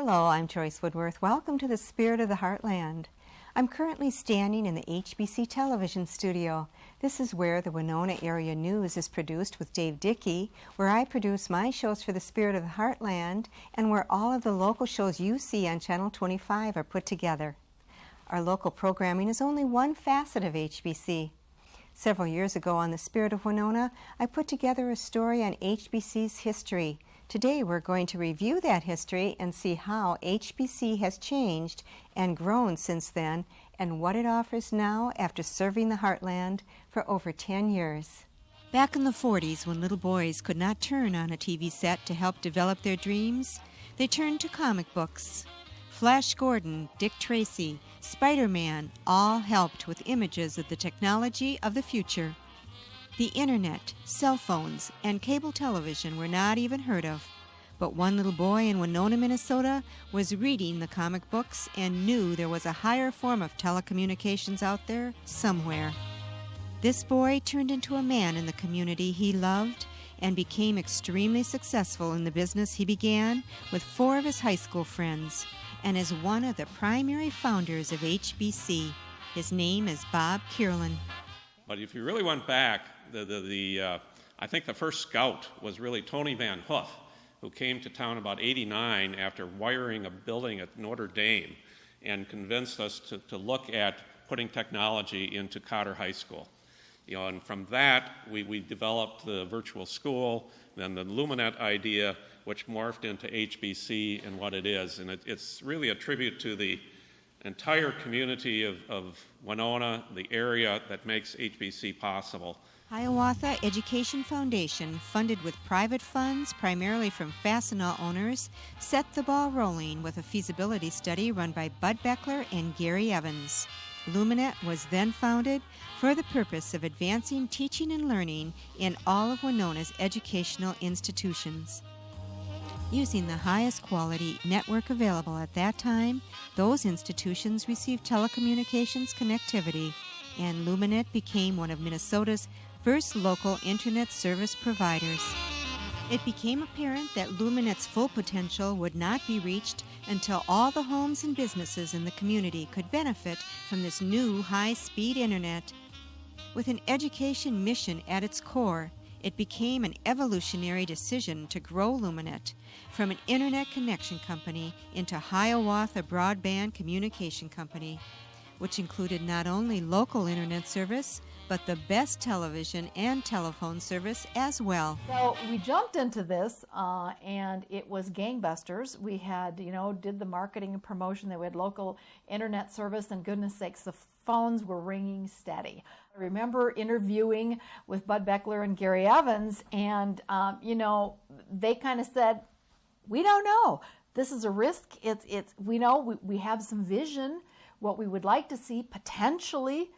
Hello, I'm Joyce Woodworth. Welcome to the Spirit of the Heartland. I'm currently standing in the HBC television studio. This is where the Winona Area News is produced with Dave Dickey, where I produce my shows for the Spirit of the Heartland, and where all of the local shows you see on Channel 25 are put together. Our local programming is only one facet of HBC. Several years ago on the Spirit of Winona, I put together a story on HBC's history. Today we're going to review that history and see how HBC has changed and grown since then and what it offers now after serving the Heartland for over 10 years. Back in the 40s, when little boys could not turn on a TV set to help develop their dreams, they turned to comic books. Flash Gordon, Dick Tracy, Spider-Man all helped with images of the technology of the future. The internet, cell phones, and cable television were not even heard of. But one little boy in Winona, Minnesota was reading the comic books and knew there was a higher form of telecommunications out there somewhere. This boy turned into a man in the community he loved and became extremely successful in the business he began with 4 of his high school friends and is one of the primary founders of HBC. His name is Bob Kierlin. But if you really went back, I think the first scout was really Tony Van Hoof, who came to town about '89 after wiring a building at Notre Dame and convinced us to look at putting technology into Cotter High School. And from that, we developed the virtual school, then the Luminet idea, which morphed into HBC and what it is. And it's really a tribute to the entire community of Winona, the area that makes HBC possible. Hiawatha Education Foundation, funded with private funds primarily from Fastenal owners, set the ball rolling with a feasibility study run by Bud Beckler and Gary Evans. Luminet was then founded for the purpose of advancing teaching and learning in all of Winona's educational institutions. Using the highest quality network available at that time, those institutions received telecommunications connectivity, and Luminet became one of Minnesota's first local internet service providers. It became apparent that Luminet's full potential would not be reached until all the homes and businesses in the community could benefit from this new high-speed internet. With an education mission at its core, it became an evolutionary decision to grow Luminet from an internet connection company into Hiawatha Broadband Communication Company, which included not only local internet service, but the best television and telephone service as well. So we jumped into this and it was gangbusters. We had, did the marketing and promotion. That we had local internet service, and goodness sakes, the phones were ringing steady. I remember interviewing with Bud Beckler and Gary Evans, and they kind of said, "We don't know. This is a risk. We know we have some vision, what we would like to see potentially,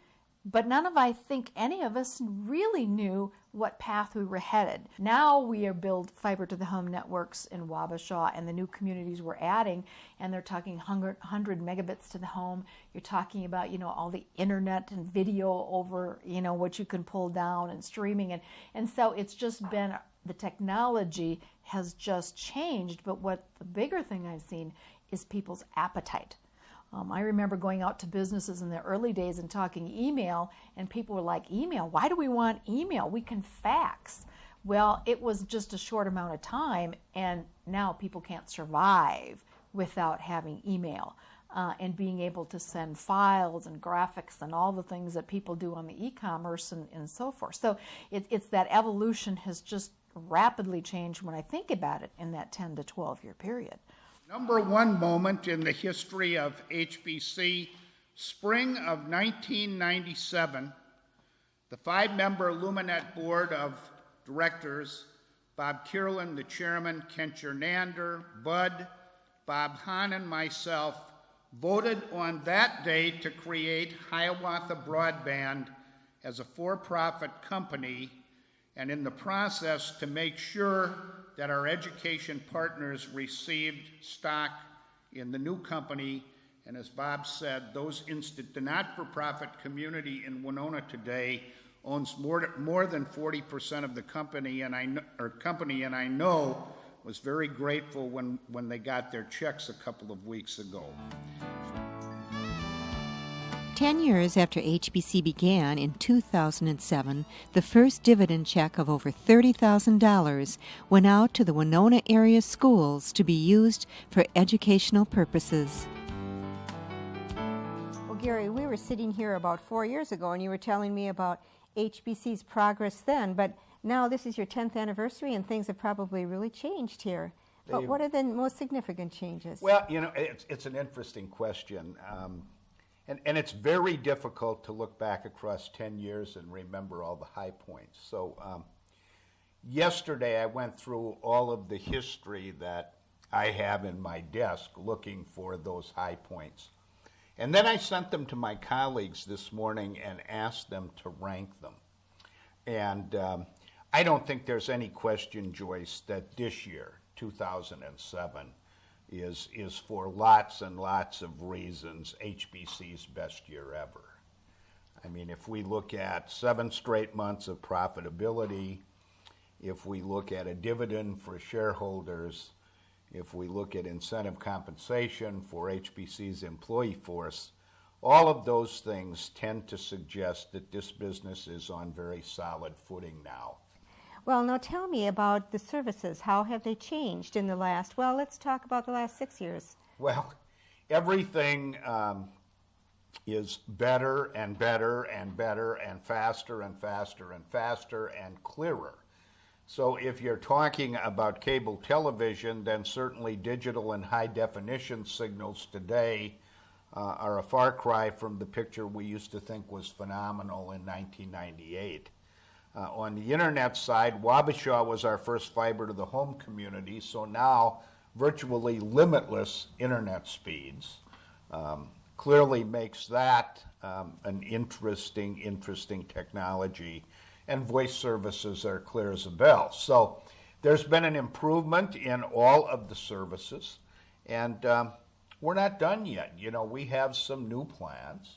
but I think any of us really knew what path we were headed." Now we are build fiber to the home networks in Wabasha and the new communities we're adding, and they're talking 100 megabits to the home. You're talking about, all the internet and video over, what you can pull down and streaming. And so it's just been, the technology has just changed. But what the bigger thing I've seen is people's appetite. I remember going out to businesses in the early days and talking email, and people were like, "Email? Why do we want email? We can fax." Well, it was just a short amount of time, and now people can't survive without having email and being able to send files and graphics and all the things that people do on the e-commerce and so forth. So it's that evolution has just rapidly changed when I think about it in that 10 to 12 year period. Number one moment in the history of HBC, spring of 1997, the 5-member Luminet Board of Directors, Bob Kierlin, the chairman, Kent Jernander, Bud, Bob Hahn, and myself, voted on that day to create Hiawatha Broadband as a for-profit company, and in the process to make sure that our education partners received stock in the new company. And as Bob said, the not-for-profit community in Winona today owns more than 40% of the company, and I know was very grateful when they got their checks a couple of weeks ago. 10 years after HBC began in 2007, the first dividend check of over $30,000 went out to the Winona area schools to be used for educational purposes. Well, Gary, we were sitting here about 4 years ago and you were telling me about HBC's progress then, but now this is your 10th anniversary and things have probably really changed here. But what are the most significant changes? Well, it's an interesting question. And it's very difficult to look back across 10 years and remember all the high points. So yesterday I went through all of the history that I have in my desk looking for those high points. And then I sent them to my colleagues this morning and asked them to rank them. And I don't think there's any question, Joyce, that this year, 2007, is for lots and lots of reasons HBC's best year ever. I mean, if we look at 7 straight months of profitability, if we look at a dividend for shareholders, if we look at incentive compensation for HBC's employee force, all of those things tend to suggest that this business is on very solid footing now. Well, now tell me about the services. How have they changed in the last, well, let's talk about the last 6 years. Well, everything is better and better and better and faster and faster and faster and clearer. So if you're talking about cable television, then certainly digital and high definition signals today are a far cry from the picture we used to think was phenomenal in 1998. On the internet side, Wabasha was our first fiber to the home community, so now virtually limitless internet speeds clearly makes that an interesting technology, and voice services are clear as a bell. So there's been an improvement in all of the services, and we're not done yet. We have some new plans.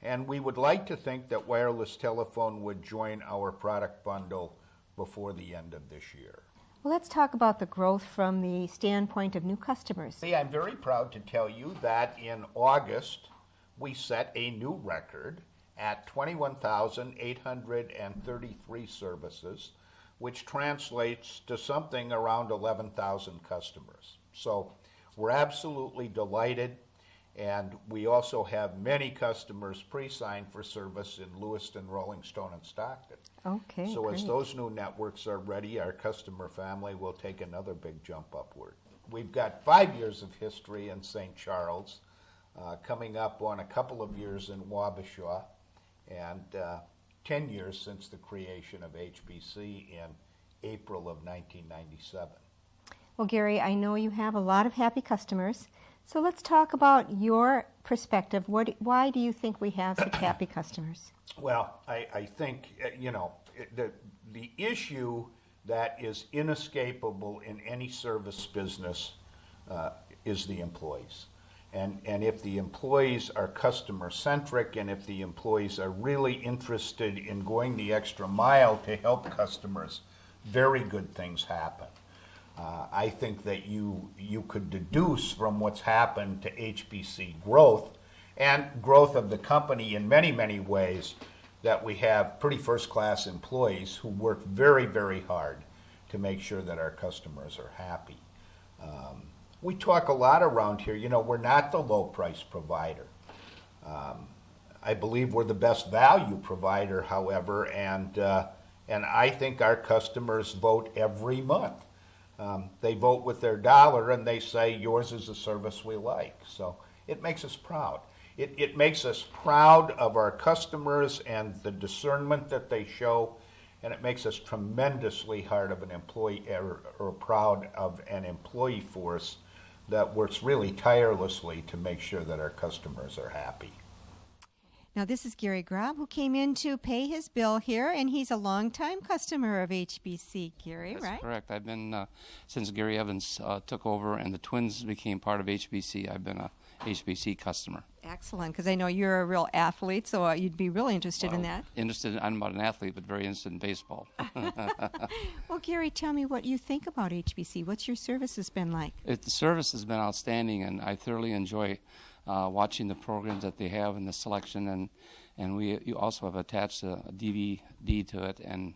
And we would like to think that wireless telephone would join our product bundle before the end of this year. Well, let's talk about the growth from the standpoint of new customers. I'm very proud to tell you that in August, we set a new record at 21,833 services, which translates to something around 11,000 customers. So we're absolutely delighted. And we also have many customers pre-signed for service in Lewiston, Rolling Stone, and Stockton. Okay, so great. As those new networks are ready, our customer family will take another big jump upward. We've got 5 years of history in St. Charles, coming up on a couple of years in Wabasha, and 10 years since the creation of HBC in April of 1997. Well, Gary, I know you have a lot of happy customers. So let's talk about your perspective. Why do you think we have such happy customers? Well, I think, the issue that is inescapable in any service business is the employees. And if the employees are customer-centric and if the employees are really interested in going the extra mile to help customers, very good things happen. I think that you could deduce from what's happened to HBC growth and growth of the company in many, many ways that we have pretty first-class employees who work very, very hard to make sure that our customers are happy. We talk a lot around here, we're not the low-price provider. I believe we're the best value provider, however, and I think our customers vote every month. They vote with their dollar and they say, yours is a service we like. So it makes us proud. It makes us proud of our customers and the discernment that they show, and it makes us tremendously proud of an employee force that works really tirelessly to make sure that our customers are happy. Now, this is Gary Grob, who came in to pay his bill here, and he's a longtime customer of HBC. Gary, That's right? correct. I've been, since Gary Evans took over and the twins became part of HBC, I've been a HBC customer. Excellent, because I know you're a real athlete, so you'd be really interested in that. I'm not an athlete, but very interested in baseball. Well, Gary, tell me what you think about HBC. What's your services been like? The service has been outstanding, and I thoroughly enjoy watching the programs that they have and the selection, and you also have attached a DVD to it, and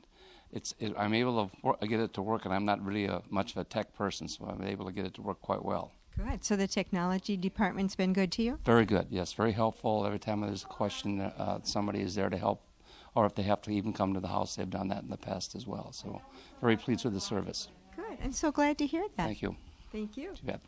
I'm able to get it to work, and I'm not really much of a tech person, so I'm able to get it to work quite well. Good. So the technology department's been good to you? Very good, yes. Very helpful. Every time there's a question, somebody is there to help, or if they have to even come to the house, they've done that in the past as well. So very pleased with the service. Good. I'm so glad to hear that. Thank you. Thank you. Too bad.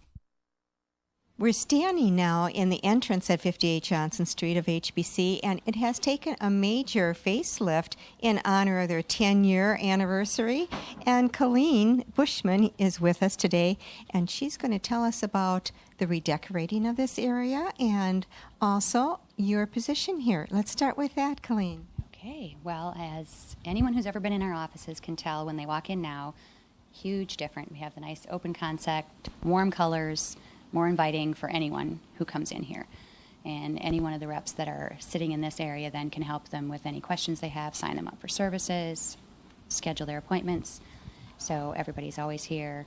We're standing now in the entrance at 58 Johnson Street of HBC, and it has taken a major facelift in honor of their 10-year anniversary. And Colleen Bushman is with us today, and she's going to tell us about the redecorating of this area and also your position here. Let's start with that, Colleen. Okay, well, as anyone who's ever been in our offices can tell when they walk in now, huge difference. We have the nice open concept, warm colors, more inviting for anyone who comes in here. And any one of the reps that are sitting in this area then can help them with any questions they have, sign them up for services, schedule their appointments. So everybody's always here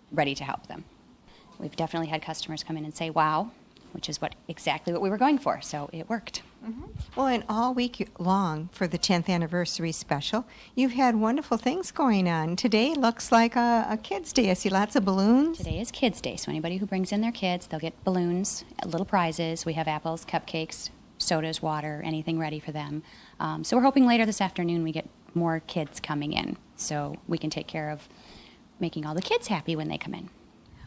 ready to help them. We've definitely had customers come in and say, wow, which is exactly what we were going for, so it worked. Mm-hmm. Well, and all week long for the 10th anniversary special, you've had wonderful things going on. Today looks like a Kids' Day. I see lots of balloons. Today is Kids' Day, so anybody who brings in their kids, they'll get balloons, little prizes. We have apples, cupcakes, sodas, water, anything ready for them. So we're hoping later this afternoon we get more kids coming in, so we can take care of making all the kids happy when they come in.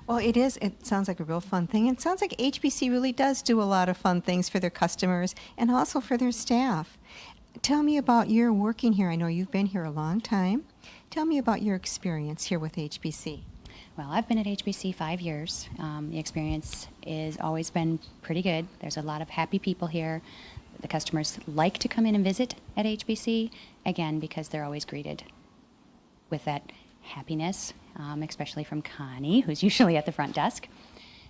Well, it is. It sounds like a real fun thing. It sounds like HBC really does do a lot of fun things for their customers and also for their staff. Tell me about your working here. I know you've been here a long time. Tell me about your experience here with HBC. Well, I've been at HBC 5 years. The experience has always been pretty good. There's a lot of happy people here. The customers like to come in and visit at HBC, again, because they're always greeted with that happiness, especially from Connie, who's usually at the front desk.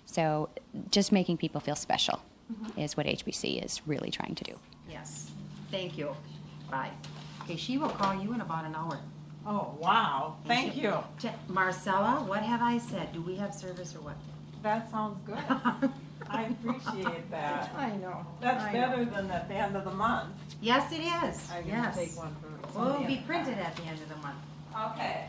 So just making people feel special is what HBC is really trying to do. Yes, thank you. Bye. Okay, she will call you in about an hour. Oh, wow. Thank you. Marcella, what have I said? Do we have service or what? That sounds good. I appreciate that. I know. That's I better know. than at the end of the month. Yes, it is. I'm Yes. going to take one for Well, it'll somebody be else. printed at the end of the month. Okay.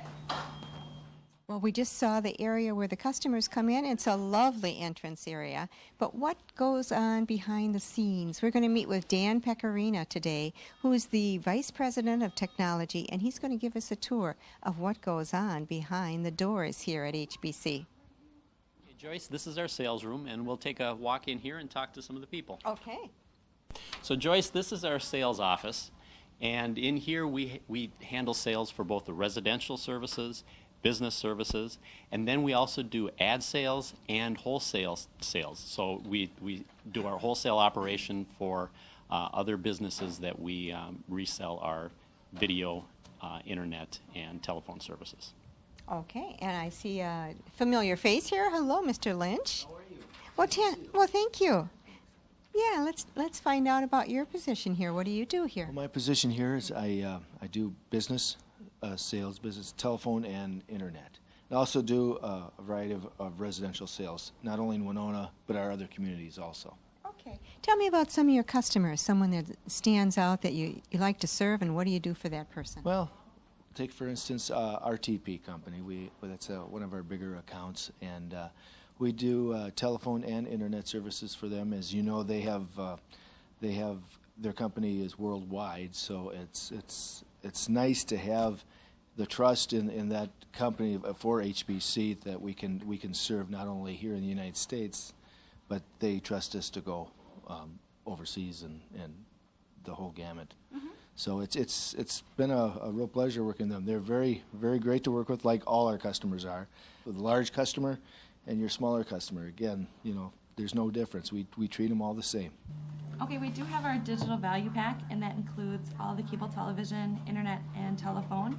Well, we just saw the area where the customers come in. It's a lovely entrance area. But what goes on behind the scenes? We're going to meet with Dan Pecorina today, who is the Vice President of Technology, and he's going to give us a tour of what goes on behind the doors here at HBC. Okay, Joyce, this is our sales room, and we'll take a walk in here and talk to some of the people. Okay. So, Joyce, this is our sales office, and in here we handle sales for both the residential services, business services, and then we also do ad sales and wholesale sales. So we do our wholesale operation for other businesses that we resell our video, internet, and telephone services. Okay, and I see a familiar face here. Hello, Mr. Lynch. How are you? Well, thank you. Yeah, let's find out about your position here. What do you do here? Well, my position here is I do business sales, business telephone and internet. I also do a variety of residential sales, not only in Winona, but our other communities also. Okay. Tell me about some of your customers, someone that stands out that you like to serve, and what do you do for that person? Well, take for instance RTP company. That's one of our bigger accounts, and we do telephone and internet services for them. As you know, they have their company is worldwide, so it's nice to have the trust in that company for HBC that we can serve not only here in the United States, but they trust us to go overseas and the whole gamut. Mm-hmm. So it's been a real pleasure working with them. They're very, very great to work with, like all our customers are. With a large customer and your smaller customer, again, there's no difference. We treat them all the same. Okay, we do have our digital value pack, and that includes all the cable television, internet, and telephone.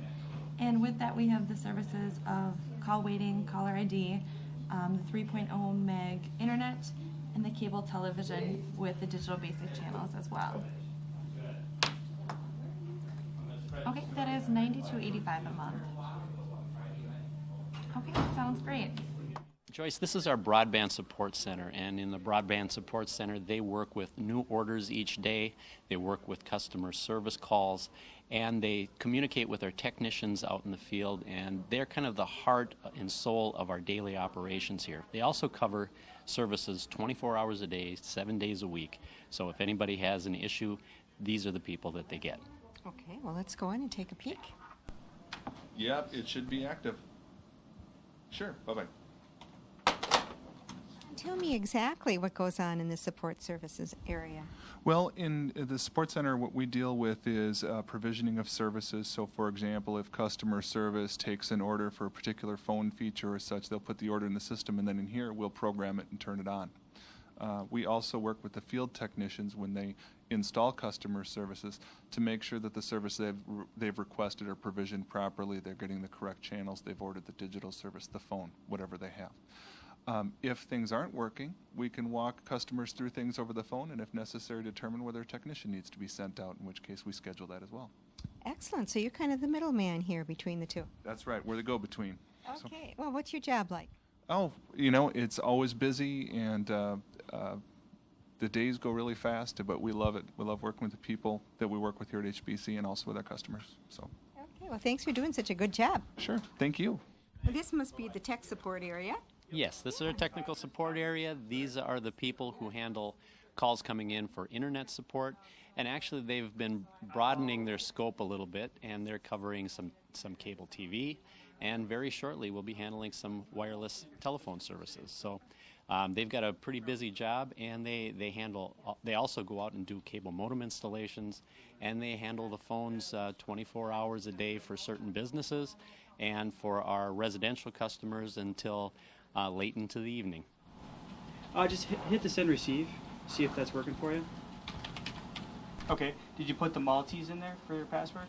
And with that, we have the services of call waiting, caller ID, the 3.0 meg internet, and the cable television with the digital basic channels as well. Okay, that is $92.85 a month. Okay, sounds great. Joyce, this is our Broadband Support Center, and in the Broadband Support Center, they work with new orders each day, they work with customer service calls, and they communicate with our technicians out in the field, and they're kind of the heart and soul of our daily operations here. They also cover services 24 hours a day, 7 days a week, so if anybody has an issue, these are the people that they get. Okay, well, let's go in and take a peek. Yep, it should be active. Sure, bye-bye. Tell me exactly what goes on in the support services area. Well, in the support center, what we deal with is provisioning of services. So, for example, if customer service takes an order for a particular phone feature or such, they'll put the order in the system, and then in here, we'll program it and turn it on. We also work with the field technicians when they install customer services to make sure that the service they've requested are provisioned properly, they're getting the correct channels, they've ordered the digital service, the phone, whatever they have. If things aren't working, we can walk customers through things over the phone, and if necessary, determine whether a technician needs to be sent out, in which case we schedule that as well. Excellent. So you're kind of the middleman here between the two. That's right. We're the go-between. Okay. Well, what's your job like? Oh, it's always busy, and the days go really fast, but we love it. We love working with the people that we work with here at HBC and also with our customers. So. Okay. Well, thanks for doing such a good job. Sure. Thank you. Well, this must be the tech support area. Yes, this is our technical support area. These are the people who handle calls coming in for internet support, and actually they've been broadening their scope a little bit, and they're covering some cable TV, and very shortly we'll be handling some wireless telephone services. So they've got a pretty busy job, and they also go out and do cable modem installations, and they handle the phones 24 hours a day for certain businesses, and for our residential customers until late into the evening. Just hit the send receive, see if that's working for you. Okay, did you put the Maltese in there for your password?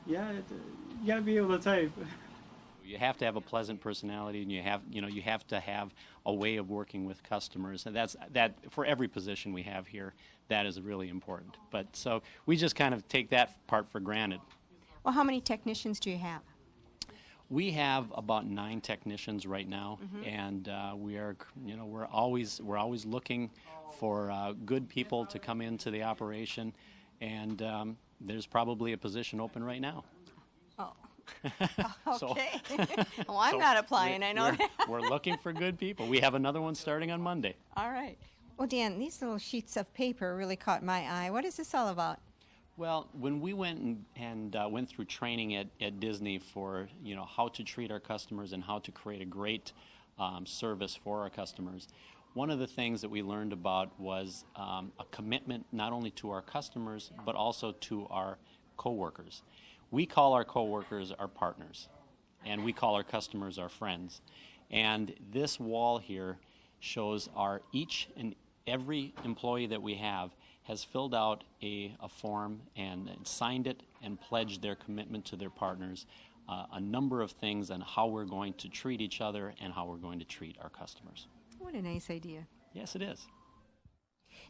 Yeah, you gotta be able to type. You have to have a pleasant personality, and you have to have a way of working with customers, and that for every position we have here, that is really important. But so we just kind of take that part for granted. Well, how many technicians do you have? We have about 9 technicians right now, and we're always looking for good people to come into the operation, and there's probably a position open right now. Oh, okay. Well, I'm not applying. I know that. We're looking for good people. We have another one starting on Monday. All right. Well, Dan, these little sheets of paper really caught my eye. What is this all about? Well, when we went and went through training at Disney for how to treat our customers and how to create a great service for our customers, one of the things that we learned about was a commitment not only to our customers but also to our coworkers. We call our coworkers our partners, and we call our customers our friends. And this wall here shows each and every employee that we have has filled out a form and signed it and pledged their commitment to their partners, a number of things on how we're going to treat each other and how we're going to treat our customers. What a nice idea. Yes, it is.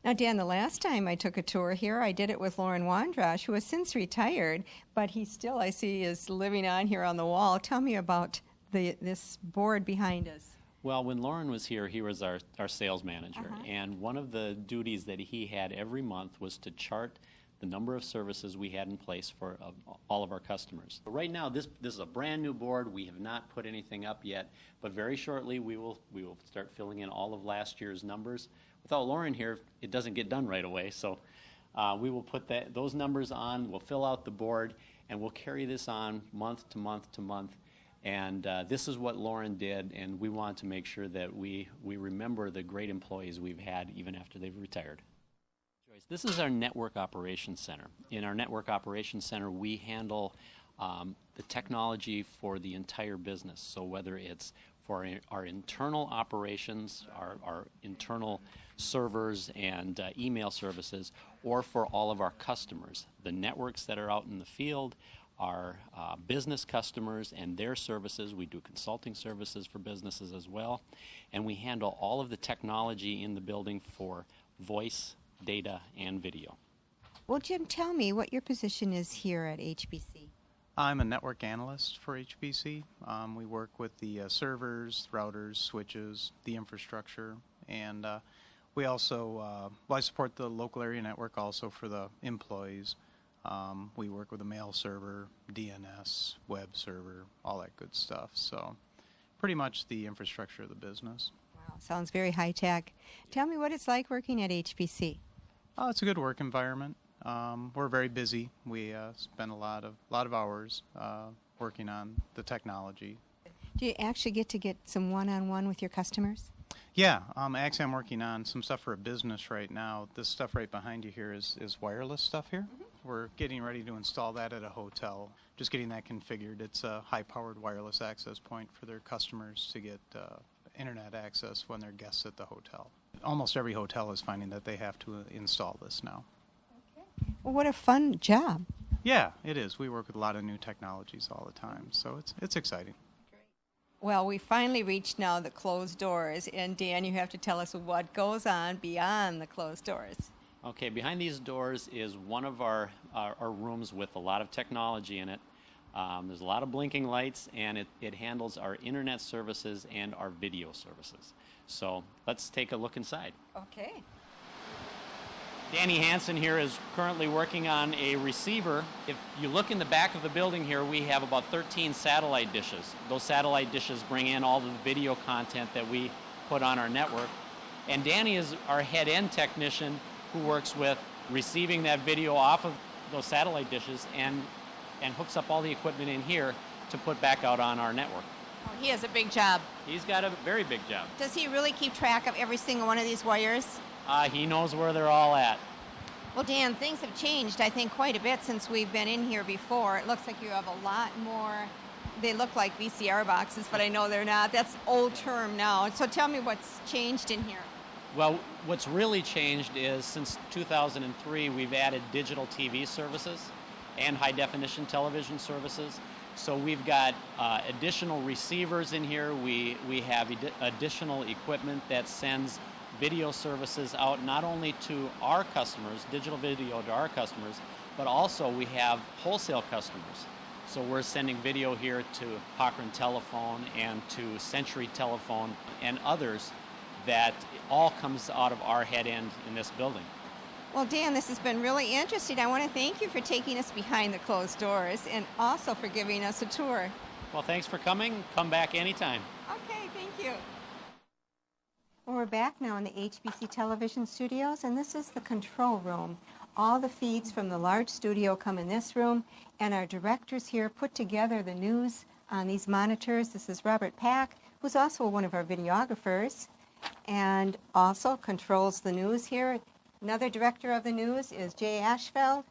Now, Dan, the last time I took a tour here, I did it with Lauren Wandrash, who has since retired, but he still, I see, is living on here on the wall. Tell me about this board behind us. Well, when Lauren was here, he was our sales manager, and one of the duties that he had every month was to chart the number of services we had in place for all of our customers. Right now, this is a brand new board. We have not put anything up yet, but very shortly we will start filling in all of last year's numbers. Without Lauren here, it doesn't get done right away, so we will put those numbers on, we'll fill out the board, and we'll carry this on month to month to month. And this is what Lauren did, and we want to make sure that we remember the great employees we've had even after they've retired. Joyce, this is our Network Operations Center. In our Network Operations Center, we handle the technology for the entire business. So whether it's for our internal operations, our internal servers and email services, or for all of our customers, the networks that are out in the field, our business customers and their services. We do consulting services for businesses as well, and we handle all of the technology in the building for voice, data, and video. Well, Jim, tell me what your position is here at HBC. I'm a network analyst for HBC. We work with the servers, routers, switches, the infrastructure, and we also, I support the local area network also for the employees. We work with a mail server, DNS, web server, all that good stuff. So pretty much the infrastructure of the business. Wow, sounds very high tech. Tell me what it's like working at HBC. Oh, it's a good work environment. We're very busy. We spend a lot of hours working on the technology. Do you actually get to get some one-on-one with your customers? Yeah, actually I'm working on some stuff for a business right now. This stuff right behind you here is wireless stuff here. Mm-hmm. We're getting ready to install that at a hotel, just getting that configured. It's a high-powered wireless access point for their customers to get internet access when they're guests at the hotel. Almost every hotel is finding that they have to install this now. Well, what a fun job. Yeah, it is. We work with a lot of new technologies all the time, so it's exciting. Well, we finally reached now the closed doors, and Dan, you have to tell us what goes on beyond the closed doors. Okay, behind these doors is one of our rooms with a lot of technology in it. There's a lot of blinking lights, and it handles our internet services and our video services. So let's take a look inside. Okay. Danny Hansen here is currently working on a receiver. If you look in the back of the building here, we have about 13 satellite dishes. Those satellite dishes bring in all the video content that we put on our network. And Danny is our head-end technician who works with receiving that video off of those satellite dishes and hooks up all the equipment in here to put back out on our network. Oh, he has a big job. He's got a very big job. Does he really keep track of every single one of these wires? He knows where they're all at. Well, Dan, things have changed, I think, quite a bit since we've been in here before. It looks like you have a lot more. They look like VCR boxes, but I know they're not. That's old term now. So tell me what's changed in here. Well, what's really changed is since 2003, we've added digital TV services and high-definition television services. So we've got additional receivers in here. We have additional equipment that sends video services out not only to our customers, digital video to our customers, but also we have wholesale customers. So we're sending video here to Cochrane Telephone and to Century Telephone and others that all comes out of our head end in this building. Well, Dan, this has been really interesting. I want to thank you for taking us behind the closed doors and also for giving us a tour. Well, thanks for coming. Come back anytime. Okay, thank you. Well, we're back now in the HBC television studios, and this is the control room. All the feeds from the large studio come in this room, and our directors here put together the news on these monitors. This is Robert Pack, who's also one of our videographers, and also controls the news here. Another director of the news is Jay Ashfeld.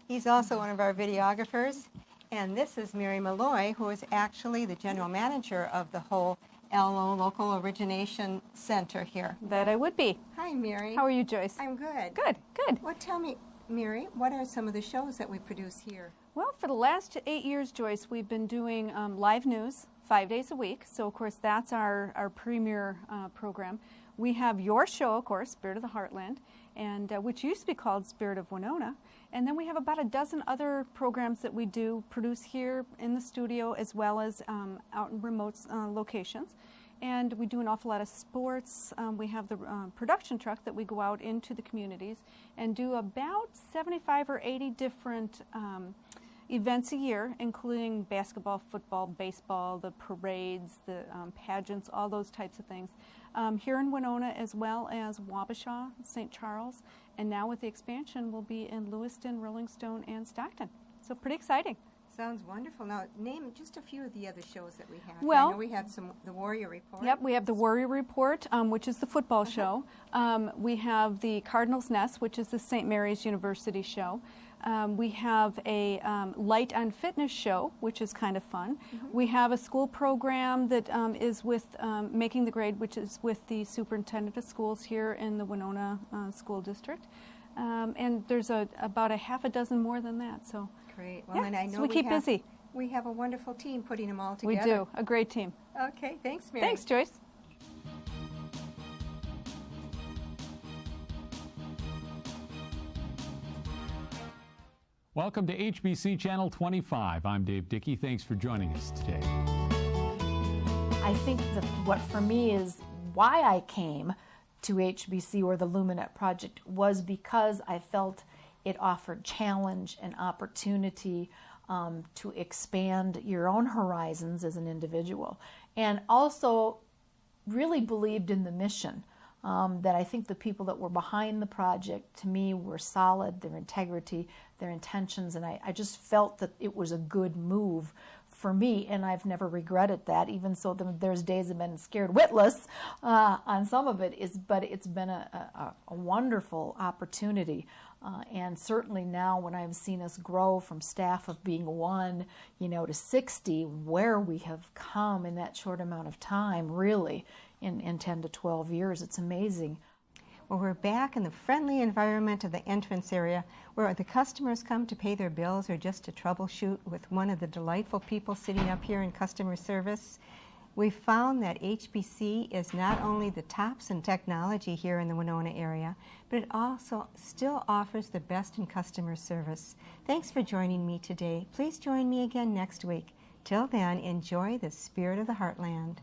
He's also one of our videographers. And this is Mary Malloy, who is actually the general manager of the whole LO Local Origination Center here. That I would be. Hi, Mary. How are you, Joyce? I'm good. Good, good. Well, tell me, Mary, what are some of the shows that we produce here? Well, for the last 8 years, Joyce, we've been doing live news 5 days a week. So, of course, that's our premier program. We have your show, of course, Spirit of the Heartland, and which used to be called Spirit of Winona. And then we have about a dozen other programs that we do produce here in the studio as well as out in remote locations. And we do an awful lot of sports. We have the production truck that we go out into the communities and do about 75 or 80 different events a year, including basketball, football, baseball, the parades, the pageants, all those types of things. Here in Winona as well as Wabasha, St. Charles, and now with the expansion we'll be in Lewiston, Rolling Stone, and Stockton. So pretty exciting. Sounds wonderful. Now, name just a few of the other shows that we have. Well, I know we have the Warrior Report. Yep, we have the Warrior Report, which is the football show. We have the Cardinal's Nest, which is the St. Mary's University show. We have a light on fitness show, which is kind of fun. We have a school program that is with Making the Grade, which is with the superintendent of schools here in the Winona School District. And there's about a half a dozen more than that. So great. Well, yeah, and I know so we keep busy. We have a wonderful team putting them all We together. do, a great team. Okay, thanks, Mary. Thanks, Joyce. Welcome to HBC Channel 25. I'm Dave Dickey. Thanks for joining us today. I think that what for me is why I came to HBC or the LumaNet project was because I felt it offered challenge and opportunity to expand your own horizons as an individual, and also really believed in the mission. That I think the people that were behind the project, to me, were solid, their integrity, their intentions, and I just felt that it was a good move for me, and I've never regretted that, even so there's days I've been scared witless on some of it, but it's been a wonderful opportunity. And certainly now when I've seen us grow from staff of being 1, to 60, where we have come in that short amount of time, really, in 10 to 12 years, it's amazing. Well, we're back in the friendly environment of the entrance area where the customers come to pay their bills or just to troubleshoot with one of the delightful people sitting up here in customer service. We found that HBC is not only the tops in technology here in the Winona area, but it also still offers the best in customer service. Thanks for joining me today. Please join me again next week. Till then, enjoy the spirit of the Heartland.